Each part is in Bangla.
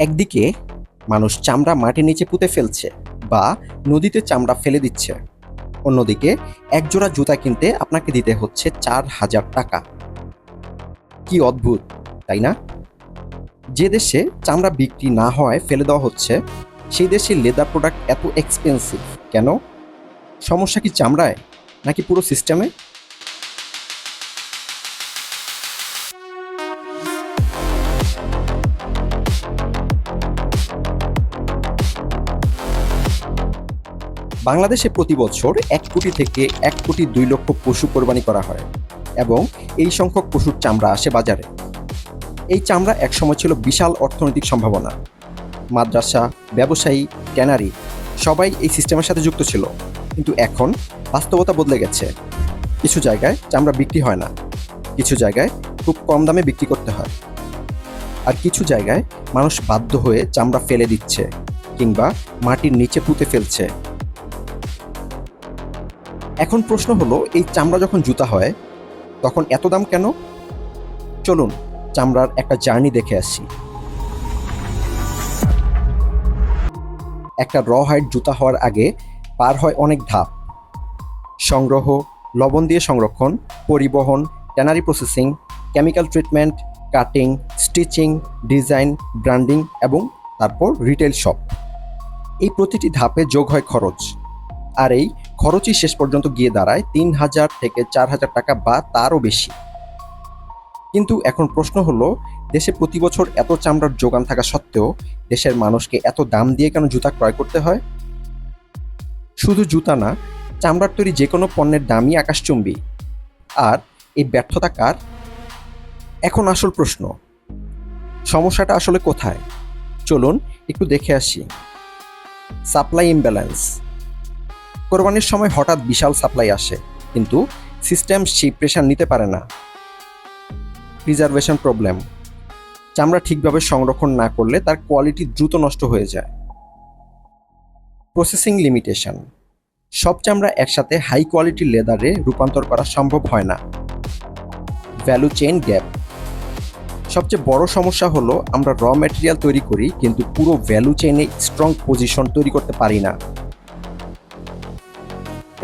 একদিকে মানুষ চামড়া মাটির নিচে পুঁতে ফেলছে বা নদীতে চামড়া ফেলে দিচ্ছে, অন্যদিকে একজোড়া জুতা কিনতে আপনাকে দিতে হচ্ছে 4,000 টাকা। কি অদ্ভুত, তাই না? যে দেশে চামড়া বিক্রি না হওয়ায় ফেলে দেওয়া হচ্ছে, সেই দেশে লেদার প্রোডাক্ট এত এক্সপেন্সিভ কেন? সমস্যা কি চামড়ায় নাকি পুরো সিস্টেমে? বাংলাদেশে প্রতি বছর 1 কোটি থেকে 1,02,00,000 পশু কোরবানি করা হয় এবং এই সংখ্যক পশুর চামড়া আসে বাজারে। এই চামড়া একসময় ছিল বিশাল অর্থনৈতিক সম্ভাবনা। মাদ্রাসা, ব্যবসায়ী, ট্যানারি সবাই এই সিস্টেমের সাথে যুক্ত ছিল। কিন্তু এখন বাস্তবতা বদলে গেছে। কিছু জায়গায় চামড়া বিক্রি হয় না, কিছু জায়গায় খুব কম দামে বিক্রি করতে হয়, আর কিছু জায়গায় মানুষ বাধ্য হয়ে চামড়া ফেলে দিচ্ছে কিংবা মাটির নিচে পুঁতে ফেলছে। এখন প্রশ্ন হলো, এই চামড়া যখন জুতা হয় তখন এত দাম কেন? চলুন চামড়ার একটা জার্নি দেখে আসি। একটা র হাইড জুতা হওয়ার আগে পার হয় অনেক ধাপ: সংগ্রহ, লবণ দিয়ে সংরক্ষণ, পরিবহন, tannery processing, chemical treatment, cutting, stitching, design, branding এবং তারপর রিটেল শপ। এই প্রতিটি ধাপে যোগ হয় খরচ, আর এই খরচই শেষ পর্যন্ত গিয়ে দাঁড়ায় 3,000 থেকে 4,000 টাকা বা তারও বেশি। কিন্তু এখন প্রশ্ন হলো, দেশে প্রতি বছর এত চামড়ার যোগান থাকা সত্ত্বেও দেশের মানুষকে এত দাম দিয়ে কেন জুতা ক্রয় করতে হয়? শুধু জুতা না, চামড়ার তৈরি যে কোনো পণ্যের দামই আকাশচুম্বী। আর এই ব্যর্থতা কার? এখন আসল প্রশ্ন, সমস্যাটা আসলে কোথায়? চলুন একটু দেখে আসি। Supply imbalance. কোরবানির সময় হঠাৎ বিশাল সাপ্লাই আসে, কিন্তু সিস্টেম সেই প্রেশার নিতে পারে না। Preservation problem. চামড়া ঠিকভাবে সংরক্ষণ না করলে তার কোয়ালিটি দ্রুত নষ্ট হয়ে যায়। Processing limitation. সব চামড়া একসাথে হাই কোয়ালিটি লেদারে রূপান্তর করা সম্ভব হয় না। Value chain gap. সবচেয়ে বড় সমস্যা হলো, আমরা র ম্যাটেরিয়াল তৈরি করি কিন্তু পুরো ভ্যালু চেইনে স্ট্রং পজিশন তৈরি করতে পারি না।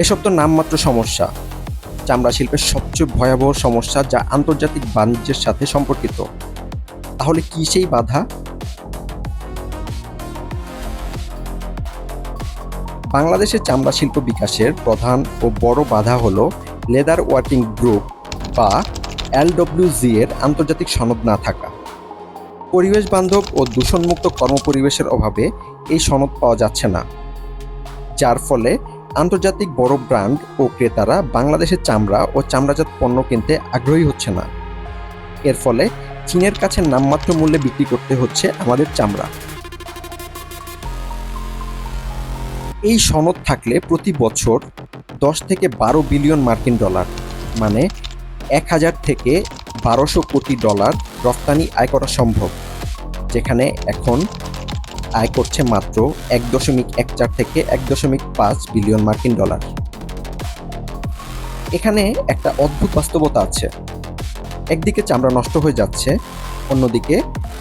এসব তো নামমাত্র সমস্যা, চামড়া শিল্পের সবচেয়ে ভয়াবহ সমস্যা যা আন্তর্জাতিক বাণিজ্যের সাথে সম্পর্কিত। তাহলে কি সেই বাধা? বাংলাদেশের চামড়া শিল্প বিকাশের প্রধান ও বড় বাধা হলো লেদার ওয়ার্কিং গ্রুপ বা LWG এর আন্তর্জাতিক সনদ না থাকা। পরিবেশ বান্ধব ও দূষণমুক্ত কর্মপরিবেশের অভাবে এই সনদ পাওয়া যাচ্ছে না, যার ফলে আন্তর্জাতিক বড় ব্র্যান্ড ও ক্রেতারা বাংলাদেশের চামড়া ও চামড়াজাত পণ্য কিনতে আগ্রহী হচ্ছে না। এর ফলে চীনের কাছে নামমাত্র মূল্যে বিক্রি করতে হচ্ছে আমাদের চামড়া। এই সনদ থাকলে প্রতি বছর 10 থেকে 12 বিলিয়ন মার্কিন ডলার, মানে 1,000 থেকে 1,200 কোটি ডলার রফতানি আয় করা সম্ভব, যেখানে এখন আয় করছে মাত্র 1.14 থেকে 1.5 বিলিয়ন মার্কিন ডলার। এখানে একটা অদ্ভুত বাস্তবতা আছে। একদিকে চামড়া নষ্ট হয়ে যাচ্ছে, অন্যদিকে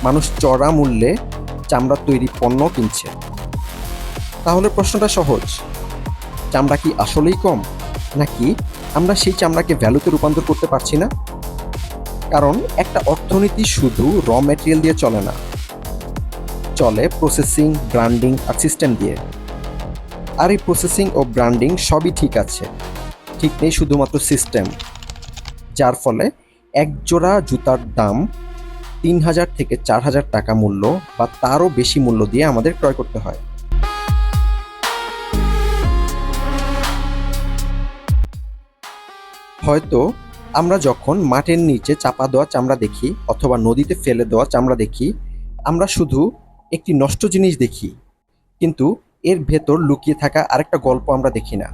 মানুষ চড়া মূল্যে চামড়া তৈরি পণ্য কিনছে। তাহলে প্রশ্নটা সহজ, চামড়া কি আসলেই কম, নাকি আমরা সেই চামড়াকে ভ্যালুতে রূপান্তর করতে পারছি না? কারণ একটা অর্থনীতি শুধু র ম্যাটেরিয়াল দিয়ে চলে না, চলে প্রসেসিং, ব্র্যান্ডিং আর সিস্টেম দিয়ে। আর এই প্রসেসিং ও ব্র্যান্ডিং সবই ঠিক আছে, ঠিক নেই শুধুমাত্র সিস্টেম, যার ফলে এক জোড়া জুতার দাম 3,000 থেকে 4,000 টাকা মূল্য বা তারও বেশি মূল্য দিয়ে আমাদের ক্রয় করতে হয়। হয়তো আমরা যখন মাটির নিচে চাপা দেওয়া চামড়া দেখি অথবা নদীতে ফেলে দেওয়া চামড়া দেখি, আমরা শুধু একটি নষ্ট জিনিস দেখি, কিন্তু এর ভেতর লুকিয়ে থাকা আরেকটা গল্প আমরা দেখি না।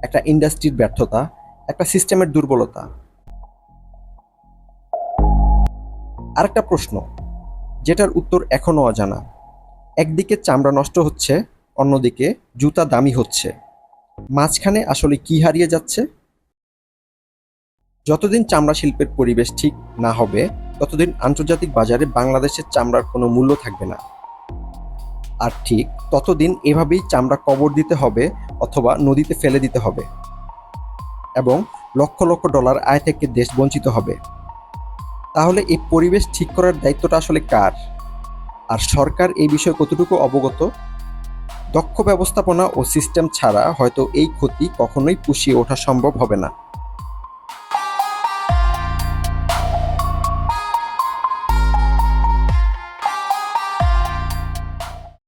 একটা ইন্ডাস্ট্রির ব্যর্থতা, একটা সিস্টেমের দুর্বলতা। আরেকটা প্রশ্ন, যেটার উত্তর এখনো অজানা। একদিকে চামড়া নষ্ট হচ্ছে, অন্যদিকে জুতা দামি হচ্ছে। মাঝখানে আসলে কি হারিয়ে যাচ্ছে? যতদিন চামড়া শিল্পের পরিবেশ ঠিক না হবে, ততদিন আন্তর্জাতিক বাজারে বাংলাদেশের চামড়ার কোনো মূল্য থাকবে না। আর ঠিক ততদিন এভাবেই চামড়া কবর দিতে হবে অথবা নদীতে ফেলে দিতে হবে এবং লক্ষ লক্ষ ডলার আয় থেকে দেশ বঞ্চিত হবে। তাহলে এই পরিবেশ ঠিক করার দায়িত্বটা আসলে কার? আর সরকার এই বিষয়ে কতটুকু অবগত? দক্ষ ব্যবস্থাপনা ও সিস্টেম ছাড়া হয়তো এই ক্ষতি কখনোই পুষিয়ে ওঠা সম্ভব হবে না।